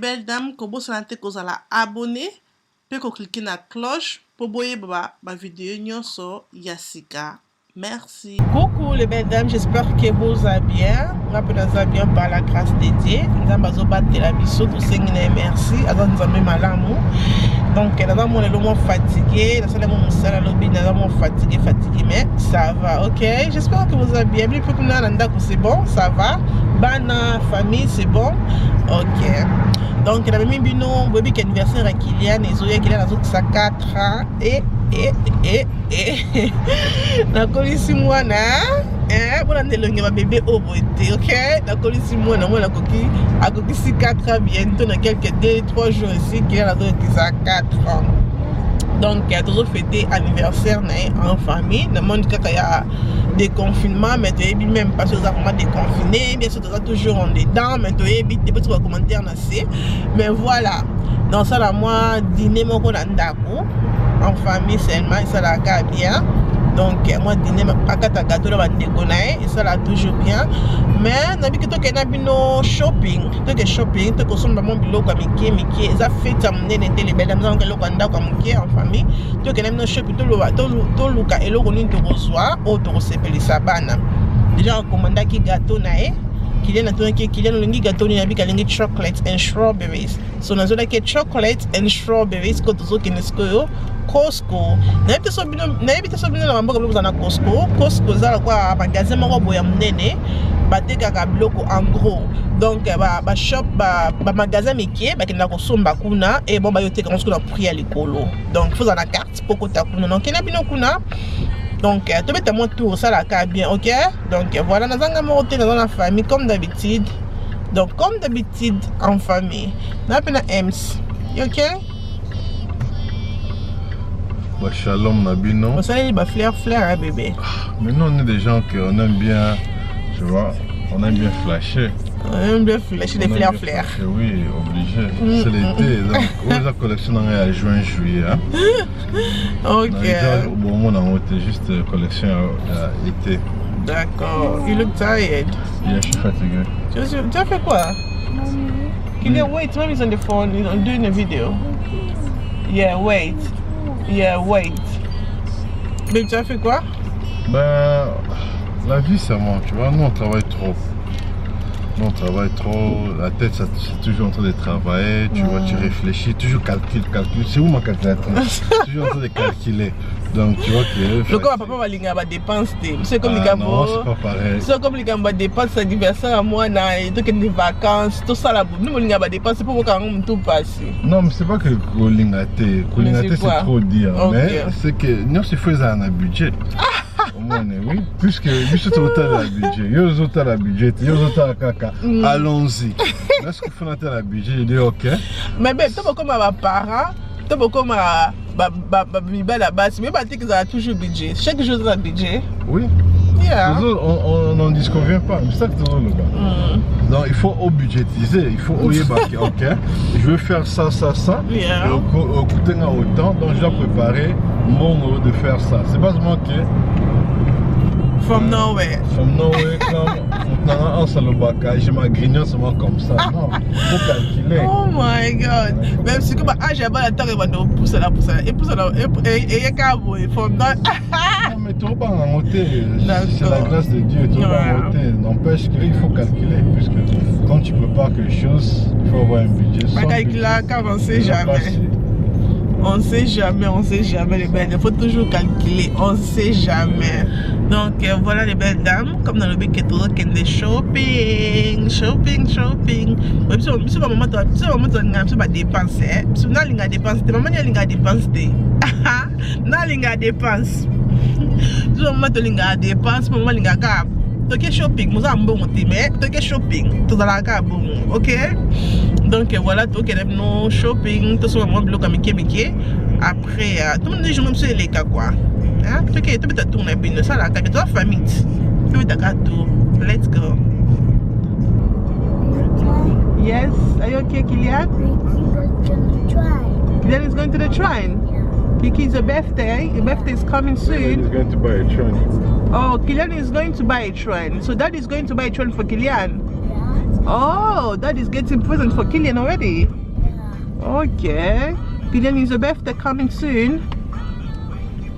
belles dames, kobo sanate kozala abonné, pe ko cliquer na cloche pour boyer ba vidéo nyonso yasika. Merci. Coucou les belles dames, j'espère que vous allez bien. Rappelez-vous bien par la grâce de Dieu. Nous avons battu la biseau, tout ça, merci. Nous avons même l'amour. Donc, nous avons le fatigué. Nous avons fatigué, mais ça va, ok? J'espère que vous allez bien. C'est bon, ça va. Bana, famille, c'est bon, ok. Donc, nous avons mis un bébé qui est anniversaire à Kylian. Kylian a 4 ans. Et na kolisi mwana bona ndelonge ba bébé obote, ok, na kolisi mwana mwana koki akokisi 4 ans bientôt dans quelques 2-3 jours ici qu'il a 4 ans. Donc il a toujours fêté anniversaire en famille. Dans le monde il y a des confinements, mais tu es même pas sûr vraiment déconfiné, bien sûr tu es toujours en dedans, mais tu es des petits commentaires mais voilà. Donc ça là moi dîner mon ndako en famille seulement, et ça la garde bien. Donc moi dîner pas qu'à gâteau là déconner, et ça la toujours bien. Mais nabi que toi que nabi no shopping, toi que shopping, toi que sommes mon bilo comme Mickey, ça fait t'amener les belles dames dans le Rwanda comme Mickey en famille. Toi que nabi no shopping, toi luka et le roni te reçoit, ou te recevez sabana. Déjà recommande qui gâteau nae. Kylian a gâteau ni nabi kalingi chocolate and strawberries. So nazo like chocolate and strawberries ko tozo kinesko Costco. Na bita so bino na mboka blo na Costco za kwa magasin moko boya munene bateka ka bloko en gros. Donc ba shop ba magasin mikie ba kinda ko somba kuna et bon ba yoteka on na prix à l'écolo. Donc faut na carte poko ta kuna. Donc kena bino kuna. Donc, tu mets mon tour, ça la carte bien, ok? Donc, voilà, nous avons monté dans la famille comme d'habitude. Donc, comme d'habitude, en famille. Nous avons un Ems, ok? Bah, shalom, Nabino. Vous savez, il va flair, hein, bébé. Mais nous, on est des gens qu'on aime bien, tu vois, on aime bien flasher. On aime bien flasher, des flair. Oui, obligé. C'est l'été, donc on a collectionné en juin, juillet. Hein? Ok. Au bon moment, on a juste collection l'été. D'accord. You look tired. Yeah, je suis fatigué. Tu as fait quoi? Kylian, wait, mommy's on the phone, I'm doing a video. Yeah, wait. Mais tu as fait quoi? Ben, la vie c'est moi, tu vois, nous on travaille trop. La tête c'est toujours en train de travailler, tu vois, tu réfléchis, toujours calcul. C'est où ma calculatrice? Toujours en train de calculer. Donc tu vois que... Le papa va aller à dépense, c'est comme les gars. Non, c'est pas pareil. C'est comme les gars dépense anniversaire à moi, des vacances, tout ça là. Nous on va dépenser pour quand on tout passer. Non, mais c'est pas que Kolingate c'est trop dire, mais c'est que nous c'est faisant un budget. Oui, puisque je suis à la budget, allons-y. Lorsque vous faites la budget, je dis ok. Mais ben, tu es comme mes parents, tu es comme la base, mais tu as toujours budget. Chaque jour, tu as budget. Oui. Yeah. On n'en disconvient pas, c'est ça que tu le gars. Donc il faut budgétiser, il faut ok, je vais faire ça. Yeah. Et au coûter autant, donc je dois préparer mon mot de faire ça. C'est pas seulement que. From nowhere, comme salobaka, je m'agrignote seulement comme ça. Non, il faut calculer. Oh my god. Même si comme j'ai pas la temps de pousser la et from non, mais tu vas pas en monter. C'est la grâce de Dieu, tu vas pas en monter. N'empêche qu'il faut calculer, puisque quand tu prépares quelque chose, il faut avoir un budget. Pas calculer car on sait jamais. On sait jamais les belles. Il faut toujours calculer. On sait jamais. Donc voilà les belles dames. Comme dans le but que tout le monde est shopping. Même si maman tu dépenser. Si on a linga dépenser, maman a linga dépenser. Na linga dépense. Si maman tu linga dépense, maman linga cap. Tu es shopping, nous avons bon mais tu es shopping. Tu dans la cap bon, ok? Donc voilà, tout est no shopping, tout ça moi bloc comme Mickey. Après tout le monde dit je me suis les cas quoi. Hein? Tu peux tourner bien ça la carte toi famille. Tu peux ta tour. Let's go. Yes, are you okay, Kylian? Kylian is going to the shrine. Kiki's birthday. Your birthday is coming soon. He's going to buy a shrine. Oh, Kylian is going to buy a shrine. So Dad is going to buy a shrine for Kylian. Oh, Dad is getting present for Killian already. Okay. Killian, is your birthday coming soon?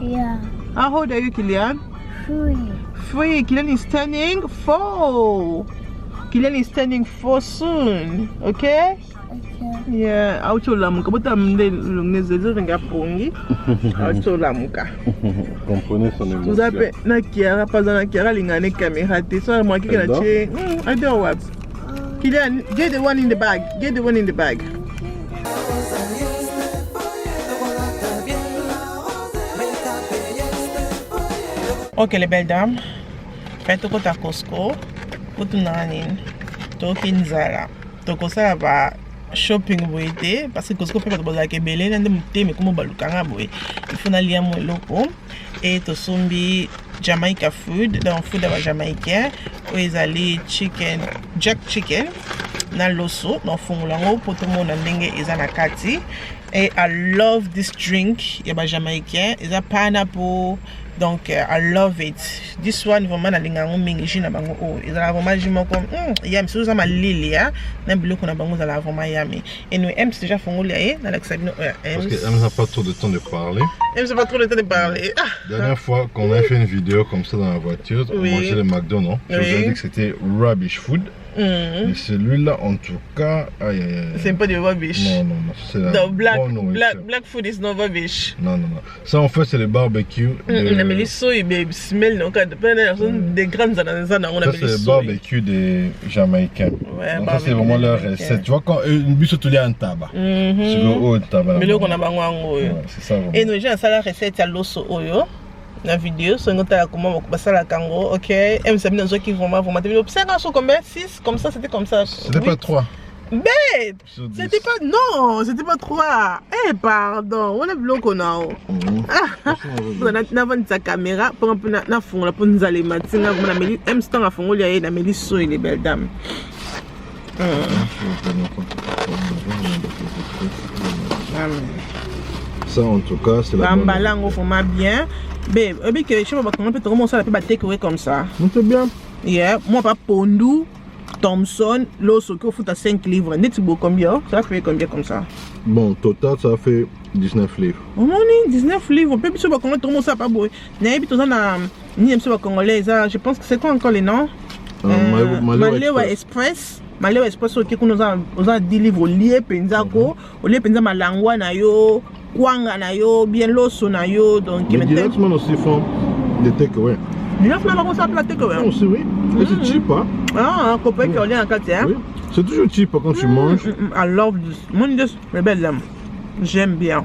Yeah. How old are you, Killian? 3. 3. Killian is turning 4. Killian is turning 4 soon. Okay? Okay. Yeah. Autolamuka. Butamde lungezelo ngapongi. Autolamuka. Comprenez son émotion. Vous avez na Kiara pas na Kiara lingane caméra te so moi qui la che. I don't what. Killian, get the one in the bag. Get the one in the bag. Ok les belles dames, faites quoi ta Costco, pour tout nanin, tokin Zara, toko ça va shopping boité parce que Costco fait pas de bola que belé n'ande muté mais comment balukanga boy, il faut n'aller à mon loco et to sombi Jamaica food, dans food à jamaïcain, où ils allaient chicken, jack chicken, na loso, dans fond lango pour tout le monde n'andenge ils en a kati. Et I love this drink, il y a jamaïcain, ils a pineapple. Donc, I love it. This one, vraiment, na linga mingi jina bango oh. Ils ont vraiment jima comme yam. Si vous avez lili ya, na bilo qu'on a bango za vraiment yami. Et nous aime déjà fongoli ya, na l'exabino. Parce qu'elle n'a pas trop de temps de parler. Elle n'a pas trop de temps de parler. Dernière fois qu'on a fait une vidéo comme ça dans la voiture, on mangeait le McDo, non? Je vous ai dit que c'était rubbish food. Et celui-là, en tout cas, aïe aïe aïe. C'est pas du rubbish. Non, non, non. C'est la black food is not rubbish. Non, non, non. Ça, en fait, c'est le barbecue. Mais les soy, baby, smell, non, quand des grandes ananas, on a ça, c'est le barbecue des Jamaïcains. Ouais, ça, c'est vraiment leur recette. Tu vois, quand une bûche, tu l'as en tabac. C'est le haut tabac. Mais là, on a bango. C'est ça, vraiment. Et nous, j'ai la recette à l'osso oyo. La vidéo, sur notre comment on passe à la kango, ok. M ça bien qui vraiment 5 ans combien 6 comme ça, c'était comme ça. C'était pas 3. Babe, c'était pas non, c'était pas 3. Eh pardon, on est bloqué là. On a vendu sa caméra pour un peu na fond la pour nous aller matin, on a mis M temps à fond, il y a na mis so les belles dames. Ça en tout cas, c'est la bonne. Bambalango format bien. Babe, que je sais pas comment on peut commencer à faire takeaway comme ça. C'est bien. Yeah, moi pas Pondu, Thompson, l'osso qui fout à 5 livres. Net beau combien? Ça fait combien comme ça? Bon, total ça fait 19 livres. Oh mon 19 livres. On peut plus savoir comment tout le monde ça pas beau. N'est pas tout ça na ni même ça congolais ça. Je pense que c'est quoi encore les noms? Malewa Express. Malewa Express qui nous a 10 livres liés penzako, au lieu penza malangwa na yo. Kwanga na yo, bien loso na yo, donc mais directement aussi font des takeaway. Directement on s'appelle la takeaway. Aussi oui, mais c'est cheap hein. Ah, copain qui on est en quartier hein. Oui. C'est toujours cheap quand tu manges. I love this. Mon Dieu, c'est belle. J'aime bien.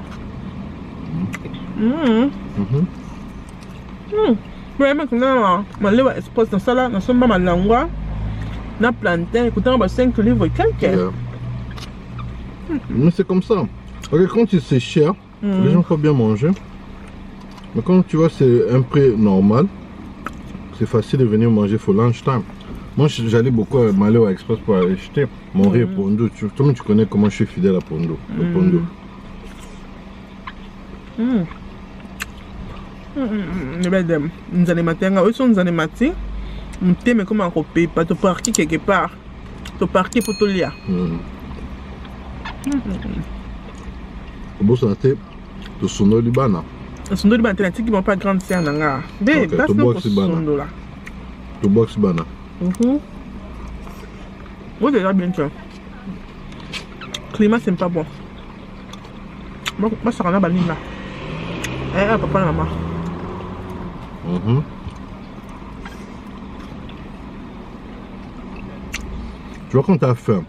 Vraiment que non, Malewa Express dans ça là, dans son maman langwa, na plantain, écoutant 5 livres quelqu'un. Mais c'est comme ça. Okay, quand c'est cher, les gens peuvent bien manger. Mais quand tu vois c'est un prix normal, c'est facile de venir manger pour lunch time. Moi j'allais beaucoup à Malewa Express pour acheter mon riz Pondu. Toi tu connais comment je suis fidèle à Pondu. Le Pondu. Les belles dames, nous allons matin, où sont nous allons matin? On t'aime comment on paye pas, tu parques quelque part. Tu parques pour tout lire. Bon santé, tu sonnes Libana. Tu sonnes Libana, tu n'as pas grande sœur nanga. Bé, tu bois Libana. Tu bois Libana. Oui, déjà bien sûr. Climat c'est pas bon. Moi ça rend la baline là. Eh papa et maman. Tu vois quand tu as faim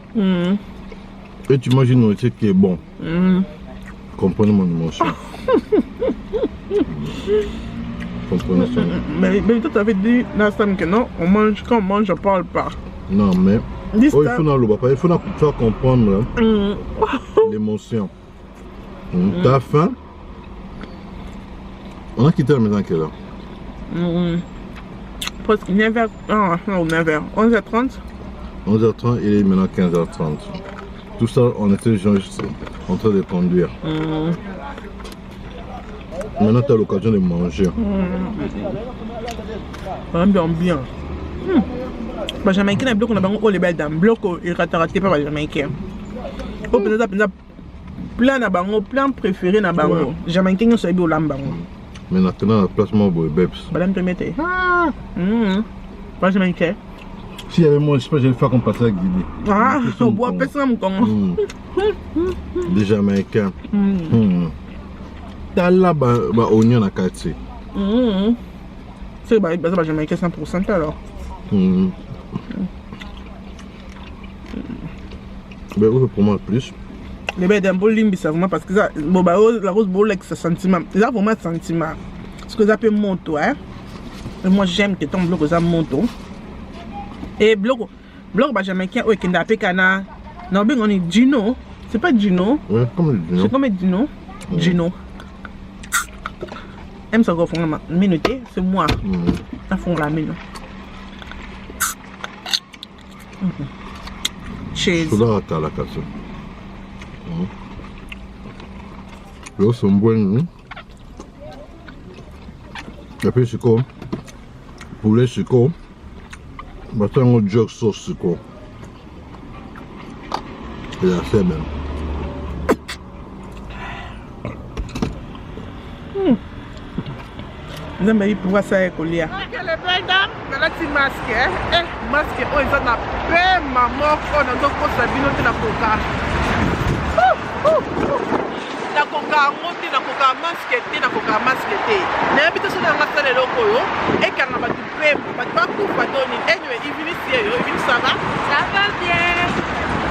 et tu manges une nourriture qui est bon. Comprenez mon émotion. Comprenez ça. Mais toi tu avais dit last time que non, on mange quand on mange, je parle pas. Non mais il faut tu vas comprendre l'émotion. Tu as faim. On a quitté la maison à quelle heure? Presque 9h. Ah non, 9h. 11h30. 11h30, il est maintenant 15h30. Tout ça, on était juste en train de conduire. Maintenant, tu as l'occasion de manger. Bien. Les Jamaïcains, les blocs, on a les belles dames. Blocs, ils ratés par les Jamaïcains. Oh, peut-être plein de bango, plein préféré na bango. Jamaïcains, ils sont bien au lambango. Mais maintenant, le placement pour les bébés. Madame te mettait. Pas Jamaïcain. S'il y avait moi, je sais pas, je vais le faire comme passer avec Didi. Ah, on boit personne mon con. Des Jamaïcains. T'as là, oignon à quartier. C'est pas Jamaïcain 100% alors. Ben oui, pour moi plus. Les bêtes d'un bol limbi, ça vraiment parce que ça, la rose bol avec ce sentiment. Ça vraiment sentiment. Ce que ça peut monter, hein. Et moi j'aime que ton bloc ça monte. Et bloc Jamaïcain, qui n'a pas cana. Non, ben on est Gino. C'est pas Gino. Ouais, comme Gino. C'est comme Gino. Gino. Aime ça qu'on fait la minute, c'est moi. Ça font la minute. Cheese. C'est là à la casse. Là, c'est bon. Et puis, c'est quoi? Poulet, c'est quoi? C'est un autre jog sauce, c'est quoi? C'est assez même. Nous avons pouvoir ça avec Olia. Les belles dames, on a un masque. Masque, on est en paix, maman, on a donc ça vient de la coca. La coca, monte la coca masque, la coca masque. N'habite sur la masse de l'okoyo et quand on a du pain, pas tout, pas donné. Anyway, il vient ici, il vient ça va? Ça va bien.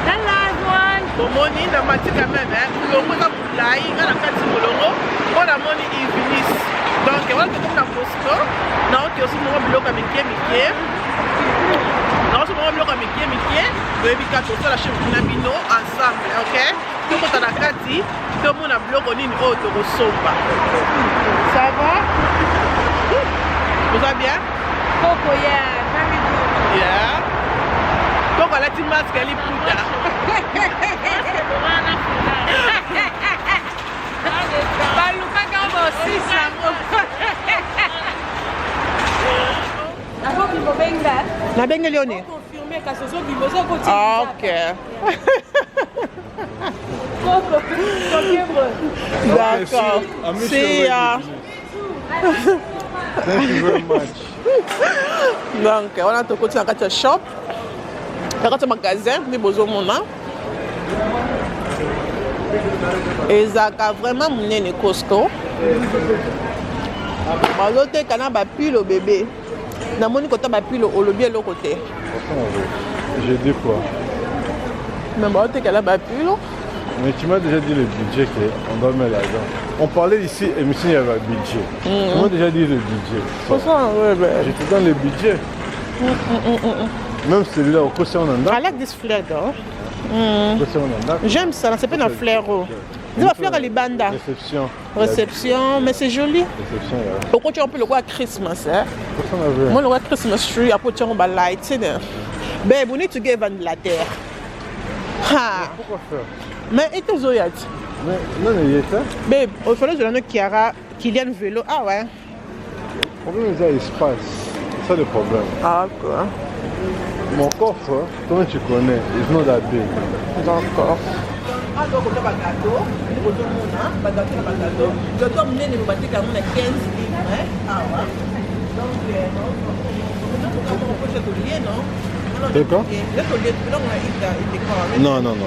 La lavoine. Bon, moni, la matière quand même, l'ongo a boulaï, on a fait du longo, on a moni, il vient ici. Donc, on va faire la Costco. Non, qui est aussi mon bloc avec Mickey. Non, c'est mon bloc avec Mickey. Vous avez vu qu'on la chef Nabino ensemble, ok? Tout le monde a la Kati, tout le monde a bloc en une autre Rosoba. Ça va? Vous allez bien? Coco, yeah. Very good. Yeah. Donc, la petite masque, elle est pouda. La bengue Léoné. Ah, ok. D'accord. See ya. Thank you very much. Donc, on a tout côté dans le shop. Dans le magasin, nous avons besoin. Et ça a vraiment mené Costco. Balote kana ba pile au bébé. Na moni kota ba pile au lobby l'autre côté. J'ai dit quoi? Mais balote kana ba pile. Mais tu m'as déjà dit le budget qu'on doit mettre là-dedans. On parlait ici, émission, il y avait un budget. Tu m'as déjà dit le budget. C'est ça, ouais, ben. Je te donne le budget. Même celui-là, au côté on en a. I like this flare though. Mm. J'aime ça, c'est pas un flare. C'est un flare à l'Ibanda. Réception. Réception, mais c'est joli. Réception, là. Pourquoi tu as un peu le roi Christmas, hein? Pourquoi on a vu? Moi, le roi Christmas tree, après tu as un light, tu sais. Babe, we need to give on la terre. Ha! Pourquoi faire? Mais et tes oreilles? Mais non, il y a ça. Babe, il fallait que je Chiara, Kylian vélo. Ah ouais? Le problème, c'est l'espace. C'est ça le problème. Ah, quoi? Mon coffre, comment tu connais? It's not that big. D'accord. Ah, donc on a un gâteau. On a un gâteau. Je dois mener les bâtis quand on a 15 livres. Ah ouais. Donc, on peut se collier, non? D'accord. Le collier, il décore. Non, non, non, non.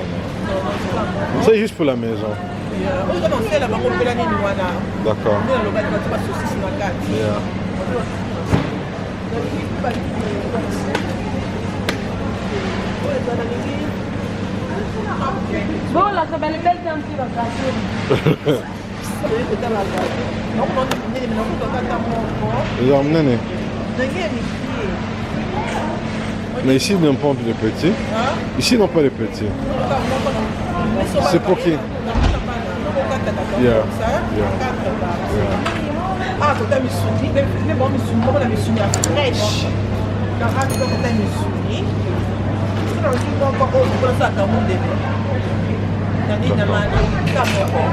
C'est juste pour la maison. On fait la banque de l'année. D'accord. On a le bâtiment de saucisse dans la carte. Bon, là, ça va le bel temps qui va passer. Ils ont emmené. Mais ici, ils n'ont pas de petits. Ici, ils n'ont pas de petits. C'est pour qui? Ah, tu as mis soumis. Mais bon, on a mis soumis à fraîche. Quand tu as mis soumis, tu as encore autre ça dans mon bébé.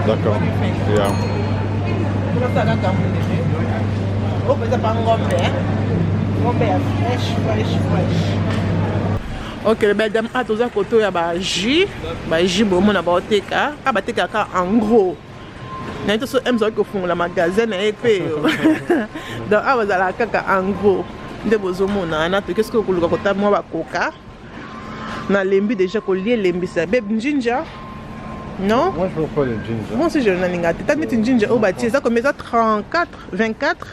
D'accord. On peut pas un gombe, hein? Gombe fraîche. Ok, les belles dames, à tous à côté, il y a un jus. Un jus, bon, on a un teka. Ah, bah, teka en gros. Nous avons fait le magasin. Donc, ah, vous avez caca en gros. Qu'est-ce que vous voulez que moi, coca? Na lembi déjà collier lembi ça. Bébé ginger? Non? Moi, je veux pas le ginger. Moi aussi, je n'en ai pas. Tu as mis une ginger au bâti. Ça combien ça? 34? 24?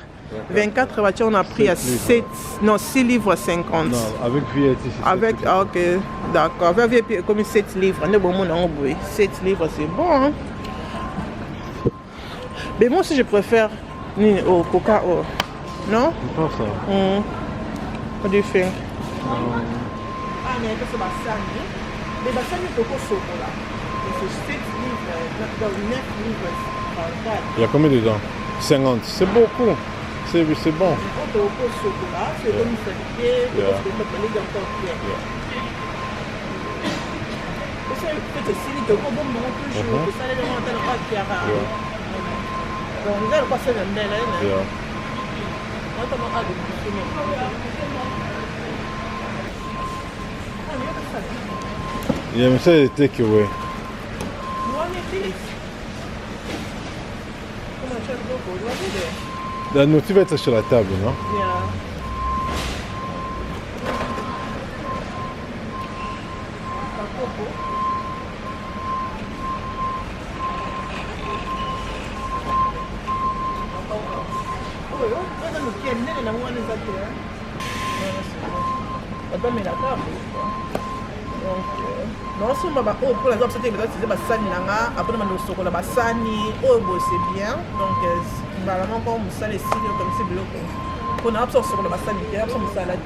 24, on a pris à 7, non, 6 livres 50. Non, avec VAT, c'est avec, ah, ok, d'accord. Avec VAT, comme 7 livres. On est bon, on a 7 livres, c'est bon. Hein? Mais moi aussi, je préfère au coca. Non? Je pense ça. What do you think? Ah, mais c'est Bassani. Mais Bassani, c'est au chocolat. C'est 7 livres, 9 livres 34. Il y a combien dedans? 50. C'est beaucoup. C'est bon. C'est au chocolat, c'est comme ça. C'est les gants entiers. C'est si les gants bon toujours. C'est ça les gants entiers. Donc, vous allez passer le nez. Yeah, mais ça, c'est takeaway. La nourriture va être sur la table, non? Non, si on va pour l'exemple, c'était Bassani, après on a chocolat Bassani, c'est bien. Donc, vraiment, comme ça, les signes comme c'est bloqué. On a absorbé sur le Bassani, on a absorbé salade.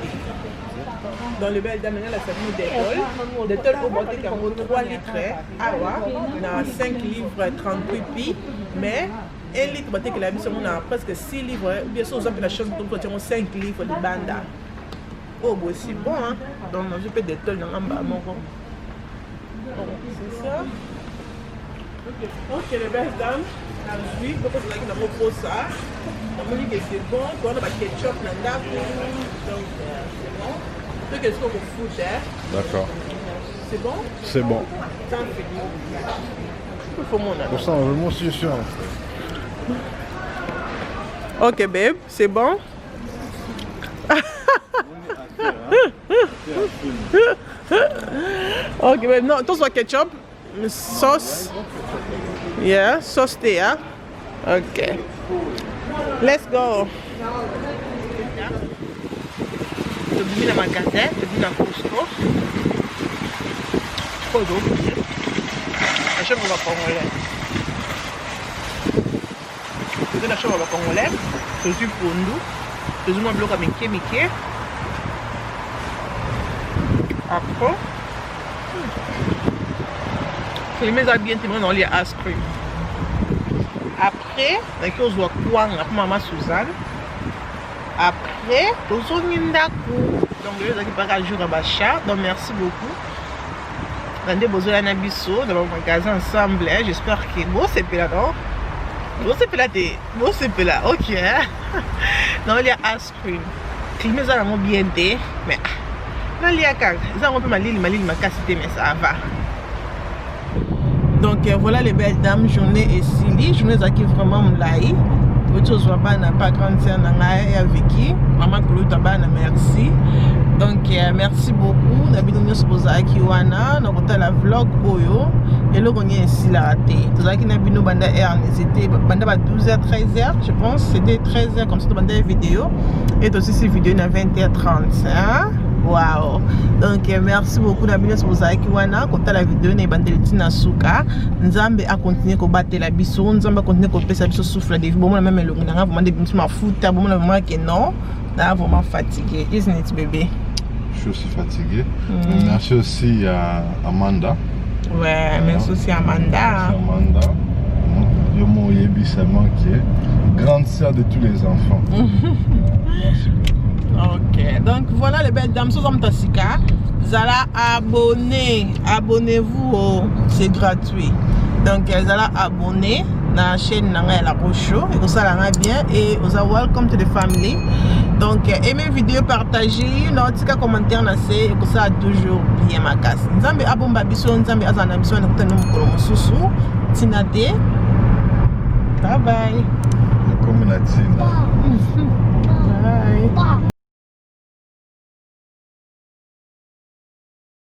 Dans le bel d'amener la famille d'étole au boîtier qui a 3 litres, on a 5 livres 38 pi, mais 1 litre boîtier qui a mis on a presque 6 livres, ou bien sûr, on a la chose pour 5 livres de banda. Oh, c'est bon, hein? Donc, je peux d'étole dans un bas, mon gars. C'est ça. Ok, les belles dames, la juive, pourquoi c'est là qu'on a proposé ça? On dit que c'est bon, on a du ketchup dans la donc c'est bon. Tout ce qu'on fout, hein? D'accord. C'est bon? C'est bon. Pour ça, on veut mon sûr. Ok, babe, c'est bon? Ok, babe, non, tout soit ketchup, sauce. Yeah, sauce there. Ok. Let's go. Je vais dans le magasin, je vais dans Costco. Trop d'eau. Je vais dans le congolais. Je vais dans le congolais. Je suis pondu. Je suis un bloc à Mickey. Après, je vais bien dans les ice cream. Après, je vais voir maman Suzanne. Après, je vais donc je vais pas jour à Bacha. Donc merci beaucoup. On a besoin d'un abisso dans le magasin ensemble. J'espère que bon c'est là non. Bon c'est là. Ok. Non il y a ice cream. Climat ça vraiment bien té, mais non il y a quand ça on peut ma cassité mais ça va. Donc voilà les belles dames, journée et Silly, journée qui vraiment m'laï. Autre chose pas n'a pas grande sœur et avec qui maman Claude tabana merci. Donc merci beaucoup d'habiter nous supposé qui wana na kota la vlog oyo et le on est ici la raté. Tout ça qui n'a bino banda air c'était banda ba 12h 13h je pense c'était 13h comme ça banda vidéo et aussi ces vidéos na 20h30 hein. Wow. Donc merci beaucoup d'abonner sur vous qui wana kota la vidéo na bandeliti na suka nzambe a continuer ko battre la biso nzambe a continuer ko pesa biso souffle de bon même le ngana vraiment des biso ma foot bon vraiment que non là vraiment fatigué isn't it bébé? Je suis aussi fatigué. Merci aussi à Amanda. Ouais, merci aussi à Amanda. Amanda. Je m'en seulement qui est grande sœur de tous les enfants. Merci beaucoup. Ok, donc voilà les belles dames, Sozam Tassika. Zala abonnez-vous, c'est gratuit. Donc Zala abonnez, na chaîne nanga la Rocho et ça la bien et vous welcome to the family. Donc aimez vidéo, partagez, n'oubliez commentaire na c'est et ça toujours bien ma casse. Nzambe abomba biso, nzambe azana biso na kutana mukolo mususu. Tinade. Bye bye. Comme la Tina.